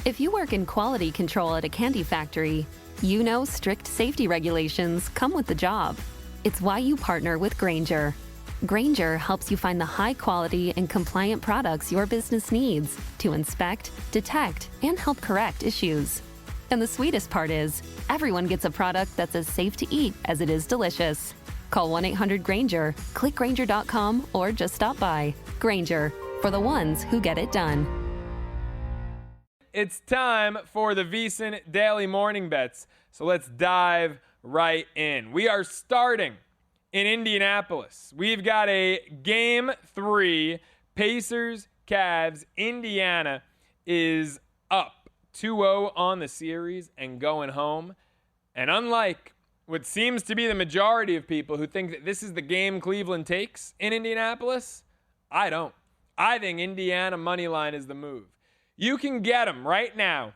If you work in quality control at a candy factory, you know strict safety regulations come with the job. It's why you partner with Grainger. Grainger helps you find the high-quality and compliant products your business needs to inspect, detect, and help correct issues. And the sweetest part is, everyone gets a product that's as safe to eat as it is delicious. Call 1-800-GRAINGER, click Grainger.com, or just stop by. Grainger, for the ones who get it done. It's time for the VSiN Daily Morning Bets, so let's dive right in. We are starting in Indianapolis. We've got a Game 3, Pacers, Cavs. Indiana is up 2-0 on the series and going home. And unlike what seems to be the majority of people who think that this is the game Cleveland takes in Indianapolis, I don't. I think Indiana money line is the move. You can get them right now,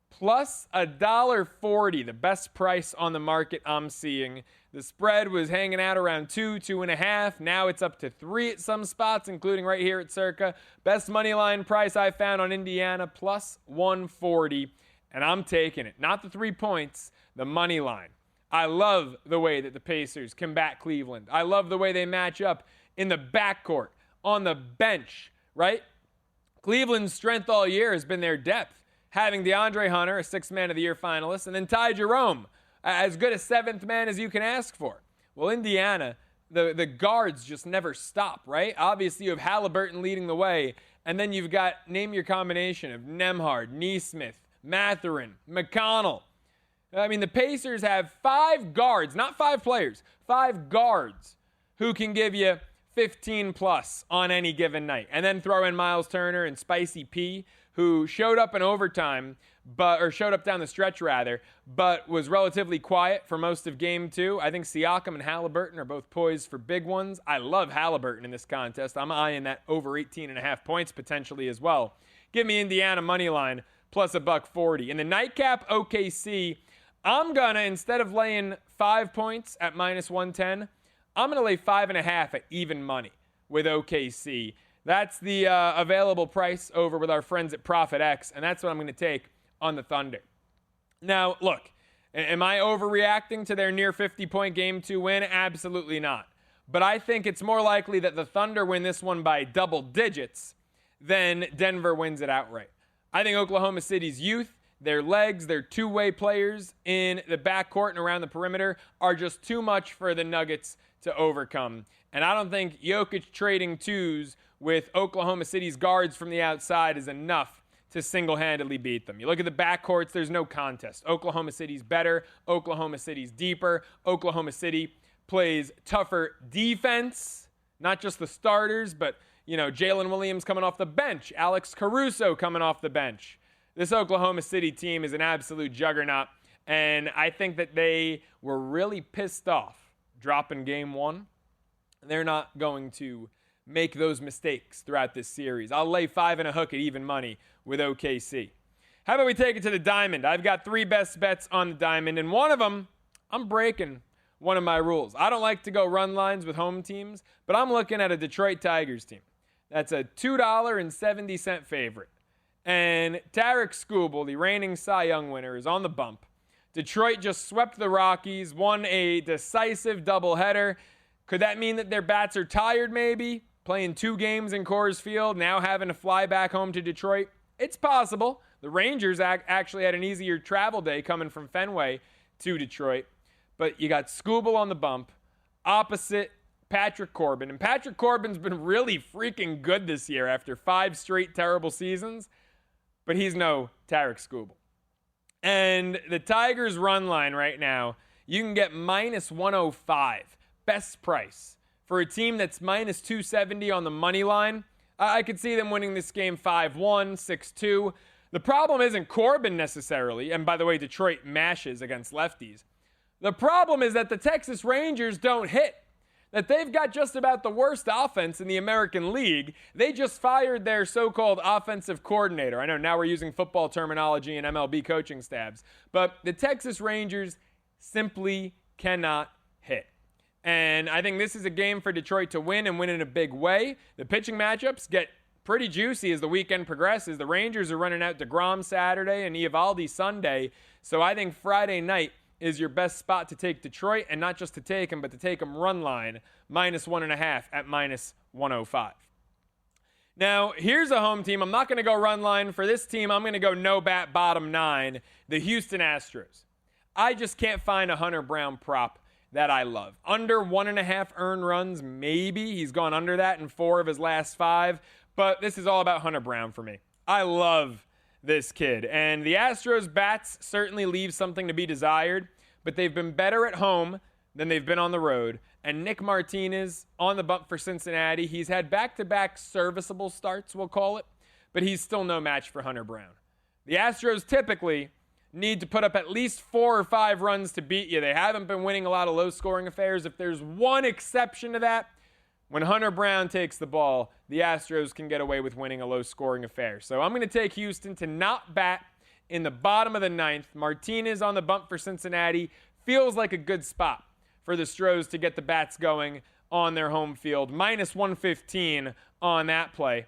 plus $1.40, the best price on the market I'm seeing. The spread was hanging out around 2.5. Now it's up to 3 at some spots, including right here at Circa. Best money line price I found on Indiana, plus 140, and I'm taking it. Not the 3 points, the money line. I love the way that the Pacers combat Cleveland. I love the way they match up in the backcourt, on the bench, right? Cleveland's strength all year has been their depth, having DeAndre Hunter, a Sixth Man of the Year finalist, and then Ty Jerome, as good a seventh man as you can ask for. Well, Indiana, the guards just never stop, right? Obviously, you have Halliburton leading the way, and then you've got, name your combination of Nembhard, Nesmith, Mathurin, McConnell. I mean, the Pacers have 5 guards, not 5 players, 5 guards who can give you 15 plus on any given night. And then throw in Miles Turner and Spicy P, who showed up in overtime, or showed up down the stretch rather, but was relatively quiet for most of game 2. I think Siakam and Halliburton are both poised for big ones. I love Halliburton in this contest. I'm eyeing that over 18.5 points potentially as well. Give me Indiana money line plus $1.40. In the nightcap, OKC, I'm gonna, instead of laying 5 points at minus 110, I'm going to lay 5.5 at even money with OKC. That's the available price over with our friends at ProfitX, and that's what I'm going to take on the Thunder. Now, look, am I overreacting to their near 50-point Game 2 win? Absolutely not. But I think it's more likely that the Thunder win this one by double digits than Denver wins it outright. I think Oklahoma City's youth, their legs, their two-way players in the backcourt and around the perimeter are just too much for the Nuggets to overcome. And I don't think Jokic trading twos with Oklahoma City's guards from the outside is enough to single-handedly beat them. You look at the backcourts, there's no contest. Oklahoma City's better. Oklahoma City's deeper. Oklahoma City plays tougher defense, not just the starters, but, you know, Jalen Williams coming off the bench, Alex Caruso coming off the bench. This Oklahoma City team is an absolute juggernaut, and I think that they were really pissed off dropping game 1. They're not going to make those mistakes throughout this series. I'll lay 5 and a hook at even money with OKC. How about we take it to the diamond? I've got 3 best bets on the diamond, and one of them, I'm breaking one of my rules. I don't like to go run lines with home teams, but I'm looking at a Detroit Tigers team. That's a $2.70 favorite. And Tarek Skubal, the reigning Cy Young winner, is on the bump. Detroit just swept the Rockies, won a decisive doubleheader. Could that mean that their bats are tired maybe? Playing 2 games in Coors Field, now having to fly back home to Detroit? It's possible. The Rangers actually had an easier travel day coming from Fenway to Detroit. But you got Skubal on the bump, opposite Patrick Corbin. And Patrick Corbin's been really freaking good this year after 5 straight terrible seasons. But he's no Tarek Skubal. And the Tigers run line right now, you can get minus 105, best price. For a team that's minus 270 on the money line, I could see them winning this game 5-1, 6-2. The problem isn't Corbin necessarily, and by the way, Detroit mashes against lefties. The problem is that the Texas Rangers don't hit. That they've got just about the worst offense in the American League. They just fired their so-called offensive coordinator. I know now we're using football terminology and MLB coaching staffs. But the Texas Rangers simply cannot hit. And I think this is a game for Detroit to win and win in a big way. The pitching matchups get pretty juicy as the weekend progresses. The Rangers are running out DeGrom Saturday and Eovaldi Sunday. So I think Friday night is your best spot to take Detroit, and not just to take them, but to take them run line, -1.5 at -105. Now, here's a home team. I'm not going to go run line. For this team, I'm going to go no bat bottom 9, the Houston Astros. I just can't find a Hunter Brown prop that I love. Under 1.5 earned runs, maybe. He's gone under that in 4 of his last 5. But this is all about Hunter Brown for me. I love this kid. And the Astros bats certainly leave something to be desired, but they've been better at home than they've been on the road. And Nick Martinez on the bump for Cincinnati. He's had back-to-back serviceable starts, we'll call it, but he's still no match for Hunter Brown. The Astros typically need to put up at least 4 or 5 runs to beat you. They haven't been winning a lot of low-scoring affairs. If there's one exception to that, when Hunter Brown takes the ball, the Astros can get away with winning a low-scoring affair. So I'm going to take Houston to not bat in the bottom of the 9th. Martinez on the bump for Cincinnati feels like a good spot for the Stros to get the bats going on their home field. -115 on that play.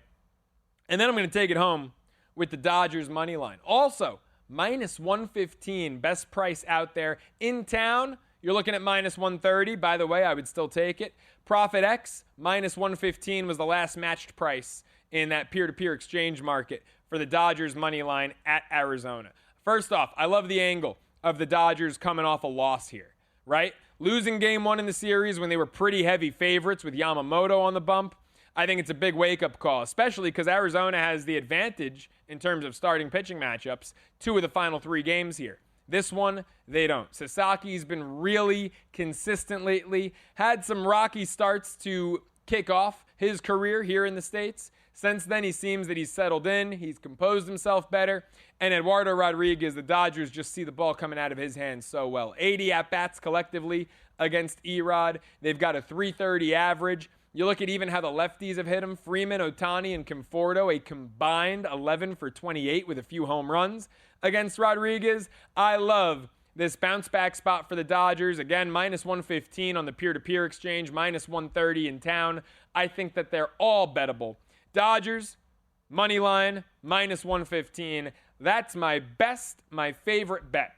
And then I'm going to take it home with the Dodgers money line. Also, -115, best price out there. In town, you're looking at -130. By the way, I would still take it. Profit X, -115 was the last matched price in that peer-to-peer exchange market for the Dodgers money line at Arizona. First off, I love the angle of the Dodgers coming off a loss here, right? Losing game 1 in the series when they were pretty heavy favorites with Yamamoto on the bump. I think it's a big wake-up call, especially because Arizona has the advantage in terms of starting pitching matchups, 2 of the final 3 games here. This one, they don't. Sasaki's been really consistent lately. Had some rocky starts to kick off his career here in the States. Since then, he seems that he's settled in. He's composed himself better. And Eduardo Rodriguez, the Dodgers just see the ball coming out of his hands so well. 80 at-bats collectively against Erod. They've got a .330 average. You look at even how the lefties have hit him. Freeman, Ohtani, and Conforto, a combined 11 for 28 with a few home runs against Rodriguez. I love this bounce-back spot for the Dodgers. Again, -115 on the peer-to-peer exchange, -130 in town. I think that they're all bettable. Dodgers, money line, -115. That's my favorite bet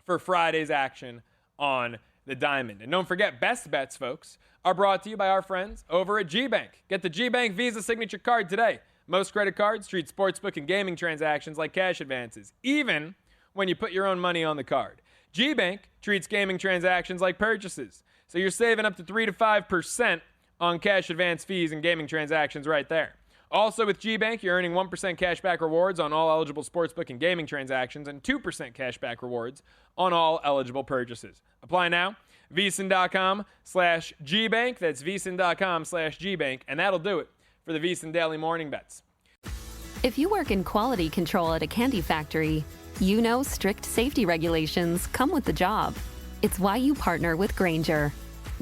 for Friday's action on the Diamond. And don't forget, best bets, folks, are brought to you by our friends over at G-Bank. Get the G-Bank Visa Signature Card today. Most credit cards treat sportsbook and gaming transactions like cash advances, even when you put your own money on the card. G-Bank treats gaming transactions like purchases, so you're saving up to 3 to 5% on cash advance fees and gaming transactions right there. Also with G-Bank, you're earning 1% cashback rewards on all eligible sportsbook and gaming transactions and 2% cashback rewards on all eligible purchases. Apply now. VSiN.com/GBank. That's VSiN.com/GBank. And that'll do it for the VSiN Daily Morning Bets. If you work in quality control at a candy factory, you know strict safety regulations come with the job. It's why you partner with Grainger.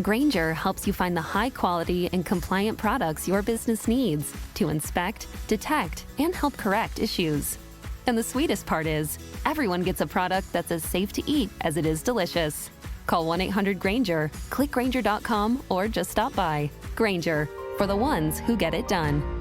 Grainger helps you find the high-quality and compliant products your business needs to inspect, detect, and help correct issues. And the sweetest part is, everyone gets a product that's as safe to eat as it is delicious. Call 1-800-GRAINGER, click Grainger.com, or just stop by. Grainger, for the ones who get it done.